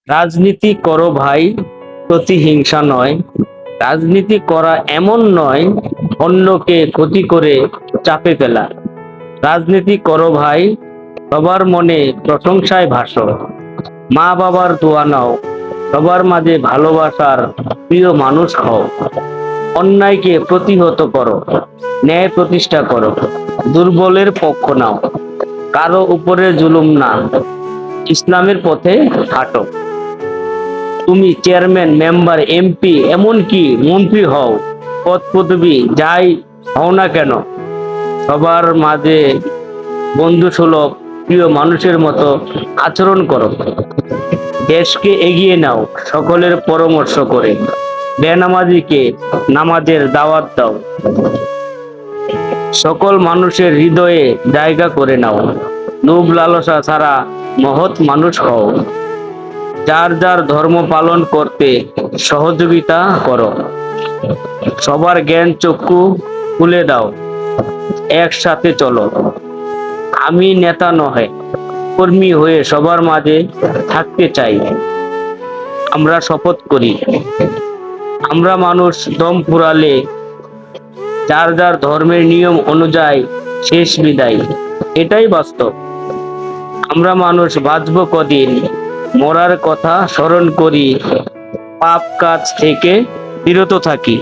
রাজনীতি করো ভাই, প্রতিহিংসা নয়। রাজনীতি করা এমন নয় অন্যকে ক্ষতি করে চাপে ফেলা। রাজনীতি করো ভাই, সবার মনে প্রশংসায় ভাসো। মা বাবার দোয়া নাও, সবার মাঝে ভালোবাসার প্রিয় মানুষ হও। অন্যায়কে প্রতিহত করো, ন্যায় প্রতিষ্ঠা করো। দুর্বলের পক্ষ নাও, কারো উপরে জুলুম না, ইসলামের পথে হাঁটো। তুমি চেয়ারম্যান, মেম্বার, এমপি, এমনকি মন্ত্রী হও, পদ পদবি যাই হও না কেন, সবার মাঝে বন্ধু সুলভ প্রিয় মানুষের মতো আচরণ করো। দেশকে এগিয়ে নাও সকলের পরামর্শ করে। বেনামাজিকে নামাজের দাওয়াত দাও। সকল মানুষের হৃদয়ে জায়গা করে নাও। লোভ লালসা ছাড়া মহৎ মানুষ হও। যার যার ধর্ম পালন করতে সহযোগিতা করো। সবার জ্ঞান চক্ষু খুলে দাও। একসাথে চলো। আমি নেতা নহে, কর্মী হয়ে সবার মাঝে থাকতে চাই। আমরা শপথ করি, আমরা মানুষ দম ফুরালে যার যার ধর্মের নিয়ম অনুযায়ী শেষ বিদায়। এটাই বাস্তব। আমরা মানুষ বাঁচব কদিন, মরার কথা স্মরণ করি, পাপ কাজ থেকে বিরত থাকি।